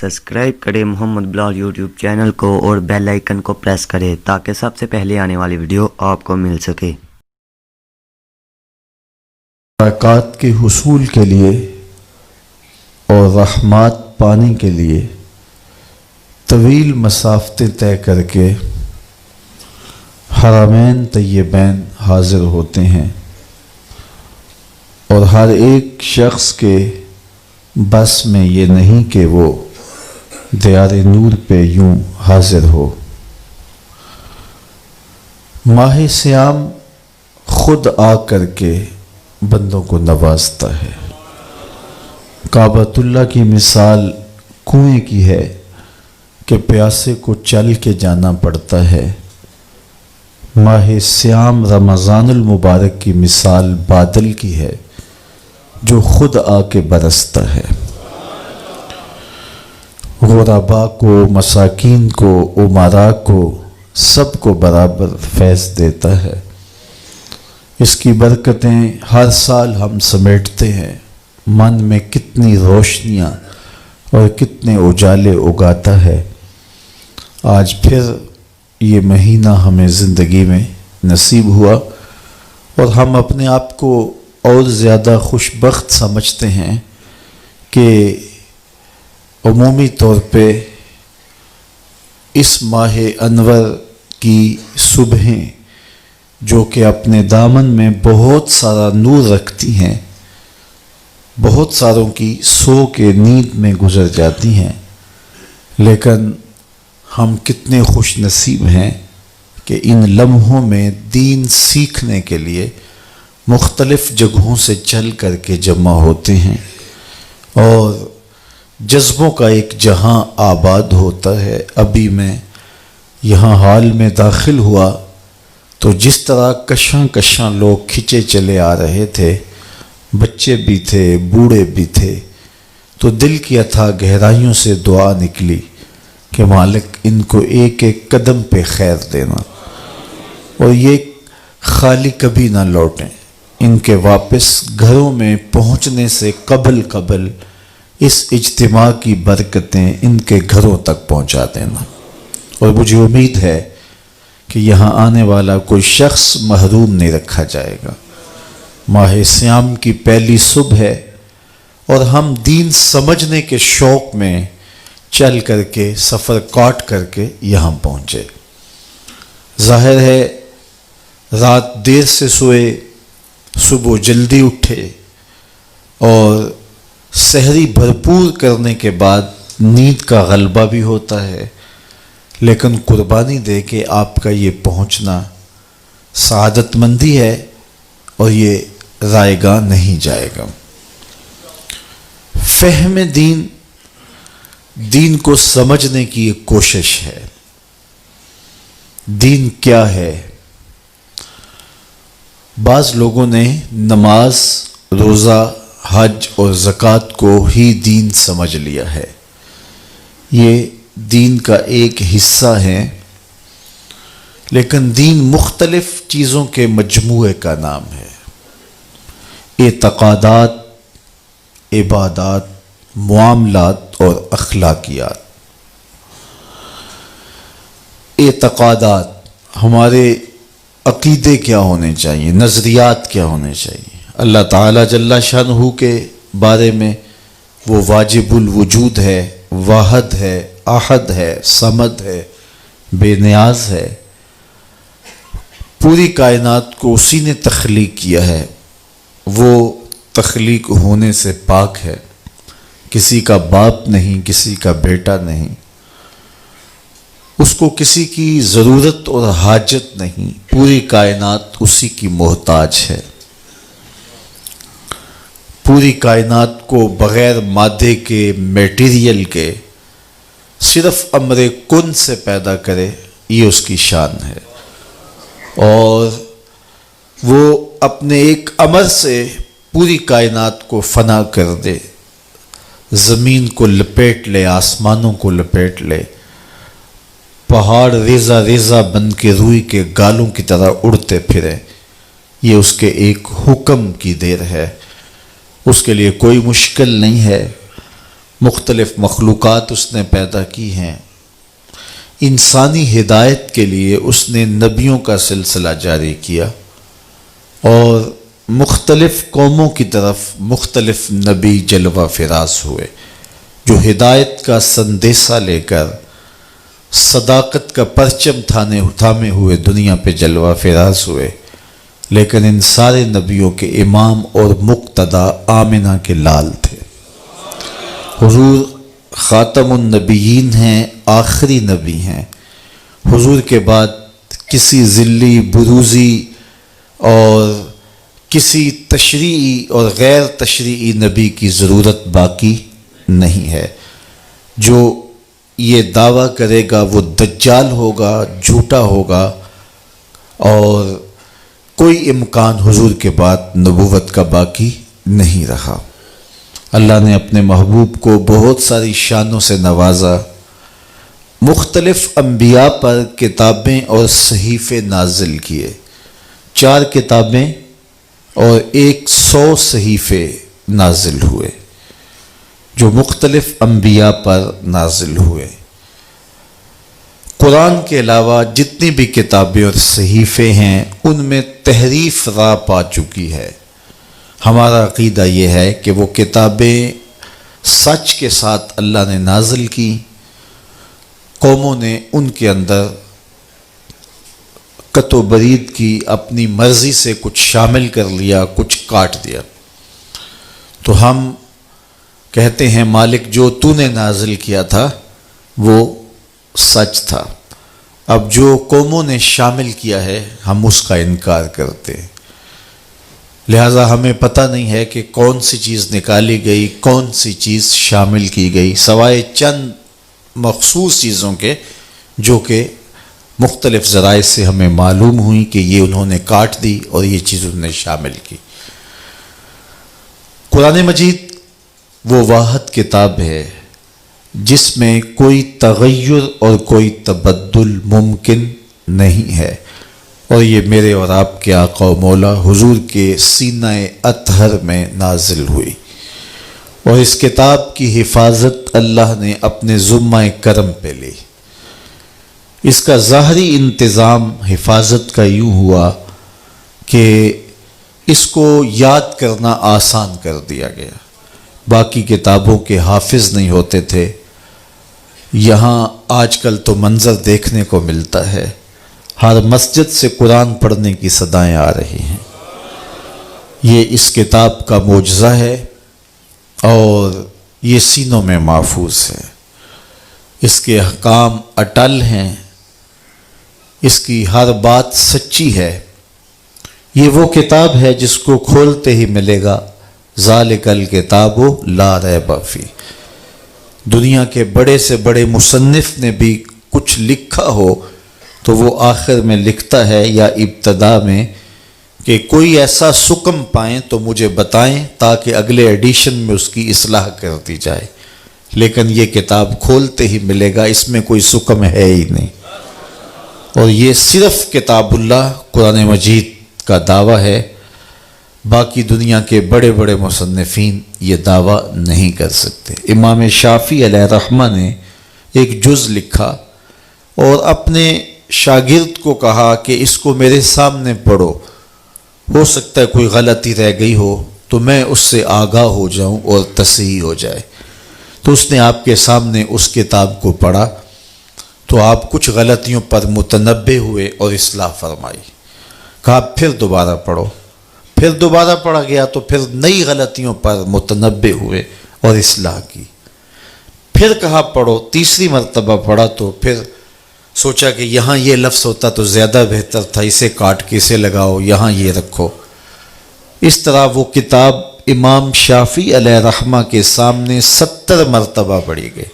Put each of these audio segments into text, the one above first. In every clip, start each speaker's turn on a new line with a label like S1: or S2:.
S1: Subscribe کریں محمد بلال YouTube channel کو اور بیل آئیکن کو پریس کریں تاکہ سب سے پہلے آنے والی ویڈیو آپ کو مل سکے۔
S2: برکات کے حصول کے لیے اور رحمات پانے کے لیے طویل مسافتیں طے کر کے حرمین طیبین حاضر ہوتے ہیں، اور ہر ایک شخص کے بس میں یہ نہیں کہ وہ دیار نور پہ یوں حاضر ہو۔ ماہ سیام خود آ کر کے بندوں کو نوازتا ہے۔ کعبۃ اللہ کی مثال کنویں کی ہے کہ پیاسے کو چل کے جانا پڑتا ہے۔ ماہ سیام رمضان المبارک کی مثال بادل کی ہے جو خود آ کے برستا ہے، غرباء کو، مساکین کو، امراء کو، سب کو برابر فیض دیتا ہے۔ اس کی برکتیں ہر سال ہم سمیٹتے ہیں، من میں کتنی روشنیاں اور کتنے اجالے اگاتا ہے۔ آج پھر یہ مہینہ ہمیں زندگی میں نصیب ہوا اور ہم اپنے آپ کو اور زیادہ خوش بخت سمجھتے ہیں کہ عمومی طور پہ اس ماہ انور کی صبحیں جو کہ اپنے دامن میں بہت سارا نور رکھتی ہیں، بہت ساروں کی سو کے نیند میں گزر جاتی ہیں، لیکن ہم کتنے خوش نصیب ہیں کہ ان لمحوں میں دین سیکھنے کے لیے مختلف جگہوں سے چل کر کے جمع ہوتے ہیں اور جذبوں کا ایک جہاں آباد ہوتا ہے۔ ابھی میں یہاں ہال میں داخل ہوا تو جس طرح کشاں کشاں لوگ کھچے چلے آ رہے تھے، بچے بھی تھے، بوڑھے بھی تھے، تو دل کی اتھا گہرائیوں سے دعا نکلی کہ مالک ان کو ایک ایک قدم پہ خیر دینا اور یہ خالی کبھی نہ لوٹیں، ان کے واپس گھروں میں پہنچنے سے قبل اس اجتماع کی برکتیں ان کے گھروں تک پہنچا دینا۔ اور مجھے امید ہے کہ یہاں آنے والا کوئی شخص محروم نہیں رکھا جائے گا۔ ماہ سیام کی پہلی صبح ہے اور ہم دین سمجھنے کے شوق میں چل کر کے سفر کاٹ کر کے یہاں پہنچے۔ ظاہر ہے رات دیر سے سوئے، صبح جلدی اٹھے اور سحری بھرپور کرنے کے بعد نیند کا غلبہ بھی ہوتا ہے، لیکن قربانی دے کے آپ کا یہ پہنچنا سعادت مندی ہے اور یہ رائے گاہ نہیں جائے گا۔ فہم دین کو سمجھنے کی ایک کوشش ہے۔ دین کیا ہے؟ بعض لوگوں نے نماز، روزہ، حج اور زکوٰۃ کو ہی دین سمجھ لیا ہے۔ یہ دین کا ایک حصہ ہے، لیکن دین مختلف چیزوں کے مجموعے کا نام ہے۔ اعتقادات، عبادات، معاملات اور اخلاقیات۔ اعتقادات، ہمارے عقیدے کیا ہونے چاہیے، نظریات کیا ہونے چاہیے۔ اللہ تعالیٰ جل شانہ کے بارے میں وہ واجب الوجود ہے، واحد ہے، احد ہے، صمد ہے، بے نیاز ہے۔ پوری کائنات کو اسی نے تخلیق کیا ہے، وہ تخلیق ہونے سے پاک ہے، کسی کا باپ نہیں، کسی کا بیٹا نہیں، اس کو کسی کی ضرورت اور حاجت نہیں، پوری کائنات اسی کی محتاج ہے۔ پوری کائنات کو بغیر مادے کے، میٹیریل کے، صرف امر کن سے پیدا کرے، یہ اس کی شان ہے، اور وہ اپنے ایک امر سے پوری کائنات کو فنا کر دے، زمین کو لپیٹ لے، آسمانوں کو لپیٹ لے، پہاڑ ریزہ ریزہ بن کے روئی کے گالوں کی طرح اڑتے پھرے، یہ اس کے ایک حکم کی دیر ہے، اس کے لیے کوئی مشکل نہیں ہے۔ مختلف مخلوقات اس نے پیدا کی ہیں، انسانی ہدایت کے لیے اس نے نبیوں کا سلسلہ جاری کیا اور مختلف قوموں کی طرف مختلف نبی جلوہ فراز ہوئے جو ہدایت کا سندیسہ لے کر صداقت کا پرچم تھامے ہوئے دنیا پہ جلوہ فراز ہوئے، لیکن ان سارے نبیوں کے امام اور مقتدا آمنہ کے لال تھے۔ حضور خاتم النبیین ہیں، آخری نبی ہیں۔ حضور کے بعد کسی ذلی بروزی اور کسی تشریعی اور غیر تشریعی نبی کی ضرورت باقی نہیں ہے۔ جو یہ دعویٰ کرے گا وہ دجال ہوگا، جھوٹا ہوگا، اور کوئی امکان حضور کے بعد نبوت کا باقی نہیں رہا۔ اللہ نے اپنے محبوب کو بہت ساری شانوں سے نوازا، مختلف انبیاء پر کتابیں اور صحیفے نازل کیے، 4 کتابیں اور 100 صحیفے نازل ہوئے جو مختلف انبیاء پر نازل ہوئے۔ قرآن کے علاوہ جتنی بھی کتابیں اور صحیفے ہیں ان میں تحریف راہ پا چکی ہے۔ ہمارا عقیدہ یہ ہے کہ وہ کتابیں سچ کے ساتھ اللہ نے نازل کی، قوموں نے ان کے اندر قط و برید کی، اپنی مرضی سے کچھ شامل کر لیا، کچھ کاٹ دیا۔ تو ہم کہتے ہیں مالک جو تو نے نازل کیا تھا وہ سچ تھا، اب جو قوموں نے شامل کیا ہے ہم اس کا انکار کرتے ہیں، لہٰذا ہمیں پتہ نہیں ہے کہ کون سی چیز نکالی گئی، کون سی چیز شامل کی گئی، سوائے چند مخصوص چیزوں کے جو کہ مختلف ذرائع سے ہمیں معلوم ہوئی کہ یہ انہوں نے کاٹ دی اور یہ چیز انہوں نے شامل کی۔ قرآن مجید وہ واحد کتاب ہے جس میں کوئی تغیر اور کوئی تبدل ممکن نہیں ہے، اور یہ میرے اور آپ کے آقا و مولا حضور کے سینہ اطہر میں نازل ہوئی، اور اس کتاب کی حفاظت اللہ نے اپنے ذمہ کرم پہ لی۔ اس کا ظاہری انتظام حفاظت کا یوں ہوا کہ اس کو یاد کرنا آسان کر دیا گیا۔ باقی کتابوں کے حافظ نہیں ہوتے تھے، یہاں آج کل تو منظر دیکھنے کو ملتا ہے، ہر مسجد سے قرآن پڑھنے کی صدائیں آ رہی ہیں۔ یہ اس کتاب کا معجزہ ہے اور یہ سینوں میں محفوظ ہے، اس کے احکام اٹل ہیں، اس کی ہر بات سچی ہے۔ یہ وہ کتاب ہے جس کو کھولتے ہی ملے گا ذالک الکتاب لا ریب فیہ۔ دنیا کے بڑے سے بڑے مصنف نے بھی کچھ لکھا ہو تو وہ آخر میں لکھتا ہے یا ابتدا میں کہ کوئی ایسا سکم پائیں تو مجھے بتائیں تاکہ اگلے ایڈیشن میں اس کی اصلاح کر دی جائے، لیکن یہ کتاب کھولتے ہی ملے گا اس میں کوئی سکم ہے ہی نہیں، اور یہ صرف کتاب اللہ قرآن مجید کا دعویٰ ہے۔ باقی دنیا کے بڑے بڑے مصنفین یہ دعویٰ نہیں کر سکتے۔ امام شافعی علیہ رحمہ نے ایک جز لکھا اور اپنے شاگرد کو کہا کہ اس کو میرے سامنے پڑھو، ہو سکتا ہے کوئی غلطی رہ گئی ہو تو میں اس سے آگاہ ہو جاؤں اور تصحیح ہو جائے۔ تو اس نے آپ کے سامنے اس کتاب کو پڑھا تو آپ کچھ غلطیوں پر متنبہ ہوئے اور اصلاح فرمائی، کہا پھر دوبارہ پڑھو، پھر دوبارہ پڑھا گیا تو پھر نئی غلطیوں پر متنبہ ہوئے اور اصلاح کی، پھر کہا پڑھو، تیسری مرتبہ پڑھا تو پھر سوچا کہ یہاں یہ لفظ ہوتا تو زیادہ بہتر تھا، اسے کاٹ کے اسے لگاؤ، یہاں یہ رکھو۔ اس طرح وہ کتاب امام شافعی علیہ رحمہ کے سامنے 70 مرتبہ پڑھی گئی،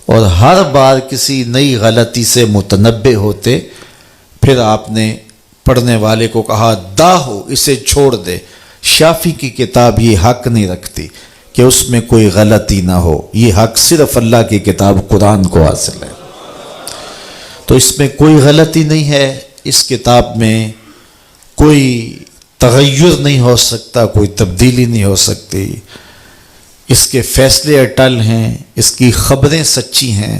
S2: اور ہر بار کسی نئی غلطی سے متنبہ ہوتے، پھر آپ نے پڑھنے والے کو کہا داہو، اسے چھوڑ دے، شافعی کی کتاب یہ حق نہیں رکھتی کہ اس میں کوئی غلطی نہ ہو، یہ حق صرف اللہ کی کتاب قرآن کو حاصل ہے، تو اس میں کوئی غلطی نہیں ہے، اس کتاب میں کوئی تغیر نہیں ہو سکتا، کوئی تبدیلی نہیں ہو سکتی، اس کے فیصلے اٹل ہیں، اس کی خبریں سچی ہیں،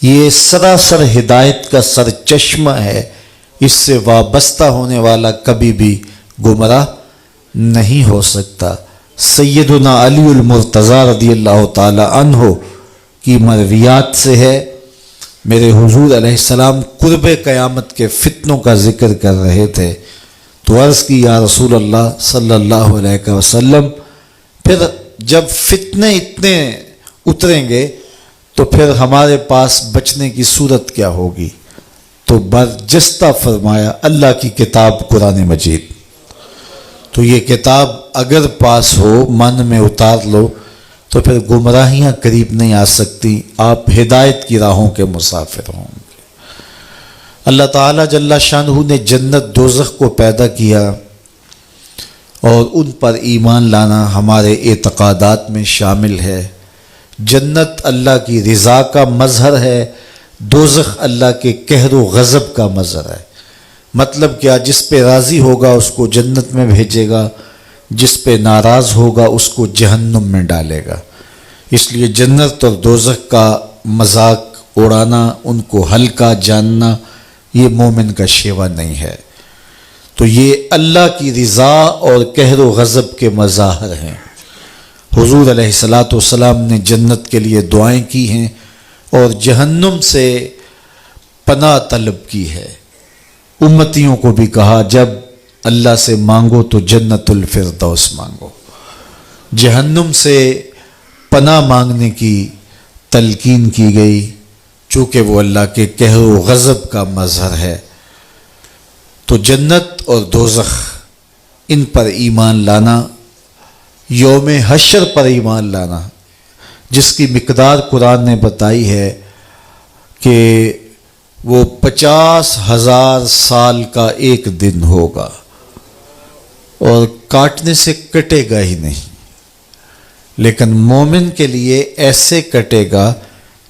S2: یہ سراسر ہدایت کا سرچشمہ ہے، اس سے وابستہ ہونے والا کبھی بھی گمراہ نہیں ہو سکتا۔ سیدنا علی المرتضی رضی اللہ تعالی عنہ کی مرویات سے ہے، میرے حضور علیہ السلام قرب قیامت کے فتنوں کا ذکر کر رہے تھے تو عرض کی یا رسول اللہ صلی اللہ علیہ وسلم، پھر جب فتنے اتنے اتریں گے تو پھر ہمارے پاس بچنے کی صورت کیا ہوگی؟ تو برجستہ فرمایا اللہ کی کتاب قرآن مجید، تو یہ کتاب اگر پاس ہو، من میں اتار لو تو پھر گمراہیاں قریب نہیں آ سکتی، آپ ہدایت کی راہوں کے مسافر ہوں گے۔ اللہ تعالیٰ جل شانہ نے جنت دوزخ کو پیدا کیا اور ان پر ایمان لانا ہمارے اعتقادات میں شامل ہے۔ جنت اللہ کی رضا کا مظہر ہے، دوزخ اللہ کے قہر و غضب کا مظہر ہے۔ مطلب کیا؟ جس پہ راضی ہوگا اس کو جنت میں بھیجے گا، جس پہ ناراض ہوگا اس کو جہنم میں ڈالے گا۔ اس لیے جنت اور دوزخ کا مذاق اڑانا، ان کو ہلکا جاننا، یہ مومن کا شیوا نہیں ہے۔ تو یہ اللہ کی رضا اور قہر و غضب کے مظاہر ہیں۔ حضور علیہ الصلاۃ والسلام نے جنت کے لیے دعائیں کی ہیں اور جہنم سے پناہ طلب کی ہے۔ امتیوں کو بھی کہا جب اللہ سے مانگو تو جنت الفردوس مانگو۔ جہنم سے پناہ مانگنے کی تلقین کی گئی چونکہ وہ اللہ کے قہر و غضب کا مظہر ہے۔ تو جنت اور دوزخ ان پر ایمان لانا، یوم حشر پر ایمان لانا، جس کی مقدار قرآن نے بتائی ہے کہ وہ 50,000 سال کا ایک دن ہوگا اور کاٹنے سے کٹے گا ہی نہیں، لیکن مومن کے لیے ایسے کٹے گا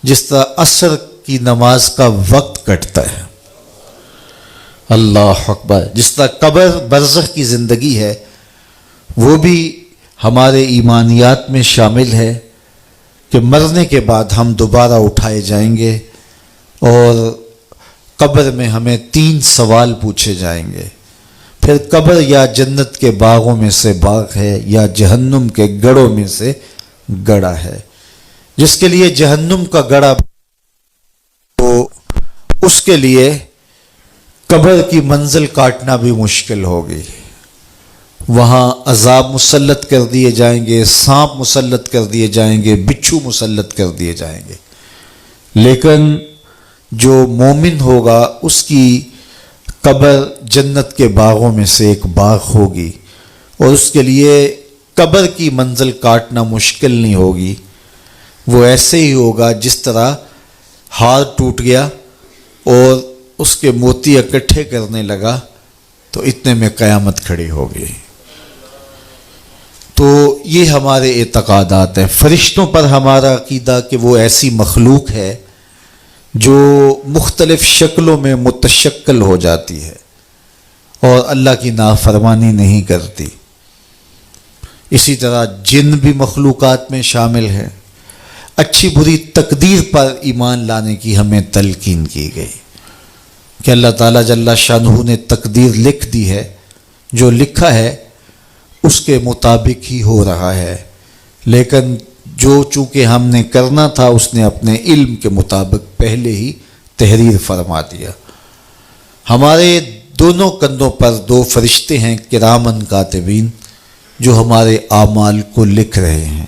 S2: جس طرح عصر کی نماز کا وقت کٹتا ہے۔ اللہ اکبر! جس طرح قبر برزخ کی زندگی ہے وہ بھی ہمارے ایمانیات میں شامل ہے کہ مرنے کے بعد ہم دوبارہ اٹھائے جائیں گے اور قبر میں ہمیں 3 سوال پوچھے جائیں گے۔ پھر قبر یا جنت کے باغوں میں سے باغ ہے یا جہنم کے گڑھوں میں سے گڑھا ہے۔ جس کے لیے جہنم کا گڑھا تو اس کے لیے قبر کی منزل کاٹنا بھی مشکل ہوگی۔ وہاں عذاب مسلط کر دیے جائیں گے، سانپ مسلط کر دیے جائیں گے، بچھو مسلط کر دیے جائیں گے، لیکن جو مومن ہوگا اس کی قبر جنت کے باغوں میں سے ایک باغ ہوگی اور اس کے لیے قبر کی منزل کاٹنا مشکل نہیں ہوگی۔ وہ ایسے ہی ہوگا جس طرح ہار ٹوٹ گیا اور اس کے موتی اکٹھے کرنے لگا تو اتنے میں قیامت کھڑی ہوگی۔ تو یہ ہمارے اعتقادات ہیں۔ فرشتوں پر ہمارا عقیدہ کہ وہ ایسی مخلوق ہے جو مختلف شکلوں میں متشکل ہو جاتی ہے اور اللہ کی نافرمانی نہیں کرتی۔ اسی طرح جن بھی مخلوقات میں شامل ہے۔ اچھی بری تقدیر پر ایمان لانے کی ہمیں تلقین کی گئی کہ اللہ تعالیٰ جل شانہ نے تقدیر لکھ دی ہے، جو لکھا ہے اس کے مطابق ہی ہو رہا ہے، لیکن جو چونکہ ہم نے کرنا تھا اس نے اپنے علم کے مطابق پہلے ہی تحریر فرما دیا۔ ہمارے دونوں کندھوں پر 2 فرشتے ہیں کرامن کاتبین جو ہمارے اعمال کو لکھ رہے ہیں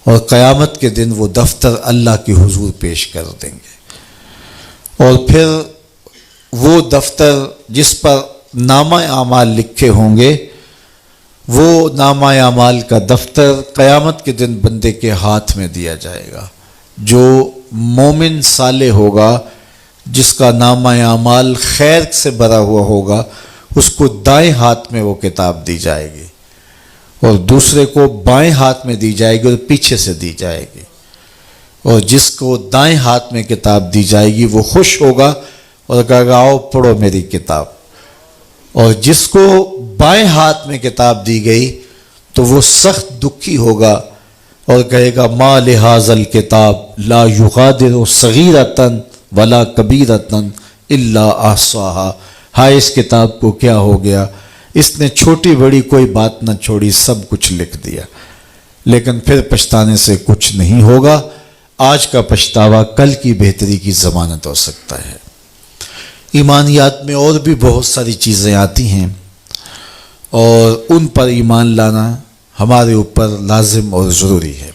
S2: اور قیامت کے دن وہ دفتر اللہ کے حضور پیش کر دیں گے، اور پھر وہ دفتر جس پر نامہ اعمال لکھے ہوں گے، وہ نامہ اعمال کا دفتر قیامت کے دن بندے کے ہاتھ میں دیا جائے گا۔ جو مومن صالح ہوگا، جس کا نامہ اعمال خیر سے بھرا ہوا ہوگا، اس کو دائیں ہاتھ میں وہ کتاب دی جائے گی اور دوسرے کو بائیں ہاتھ میں دی جائے گی اور پیچھے سے دی جائے گی، اور جس کو دائیں ہاتھ میں کتاب دی جائے گی وہ خوش ہوگا اور کہے گا آؤ پڑھو میری کتاب، اور جس کو بائیں ہاتھ میں کتاب دی گئی تو وہ سخت دکھی ہوگا اور کہے گا ما لہذا کتاب لا یغادر صغیرۃ ولا کبیرۃ الا احصاها، ہائے اس کتاب کو کیا ہو گیا، اس نے چھوٹی بڑی کوئی بات نہ چھوڑی، سب کچھ لکھ دیا۔ لیکن پھر پچھتانے سے کچھ نہیں ہوگا، آج کا پچھتاوا کل کی بہتری کی ضمانت ہو سکتا ہے۔ ایمانیات میں اور بھی بہت ساری چیزیں آتی ہیں اور ان پر ایمان لانا ہمارے اوپر لازم اور ضروری ہے۔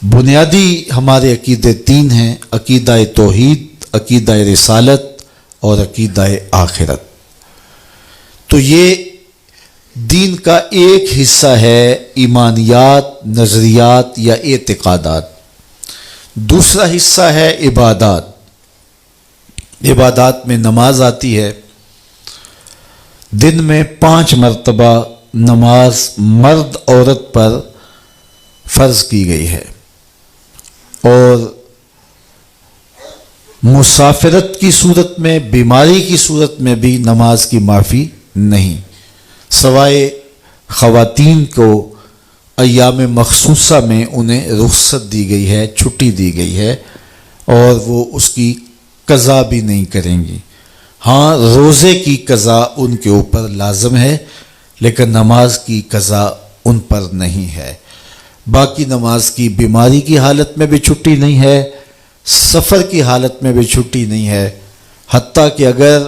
S2: بنیادی ہمارے عقیدے تین ہیں: عقیدہ توحید، عقیدہ رسالت اور عقیدہ آخرت۔ تو یہ دین کا ایک حصہ ہے ایمانیات، نظریات یا اعتقادات۔ دوسرا حصہ ہے عبادات۔ عبادات میں نماز آتی ہے۔ دن میں 5 مرتبہ نماز مرد عورت پر فرض کی گئی ہے، اور مسافرت کی صورت میں، بیماری کی صورت میں بھی نماز کی معافی نہیں، سوائے خواتین کو ایام مخصوصہ میں انہیں رخصت دی گئی ہے، چھٹی دی گئی ہے، اور وہ اس کی قضا بھی نہیں کریں گی۔ ہاں، روزے کی قضا ان کے اوپر لازم ہے، لیکن نماز کی قضا ان پر نہیں ہے۔ باقی نماز کی بیماری کی حالت میں بھی چھٹی نہیں ہے، سفر کی حالت میں بھی چھٹی نہیں ہے، حتیٰ کہ اگر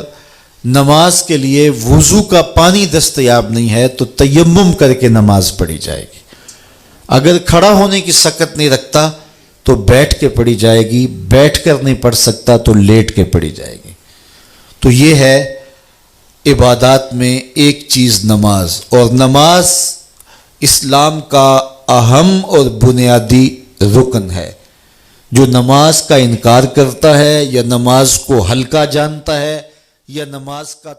S2: نماز کے لیے وضو کا پانی دستیاب نہیں ہے تو تیمم کر کے نماز پڑھی جائے گی۔ اگر کھڑا ہونے کی سکت نہیں رکھتا تو بیٹھ کے پڑھی جائے گی، بیٹھ کر نہیں پڑھ سکتا تو لیٹ کے پڑھی جائے گی۔ تو یہ ہے عبادات میں ایک چیز نماز، اور نماز اسلام کا اہم اور بنیادی رکن ہے۔ جو نماز کا انکار کرتا ہے یا نماز کو ہلکا جانتا ہے یا نماز کا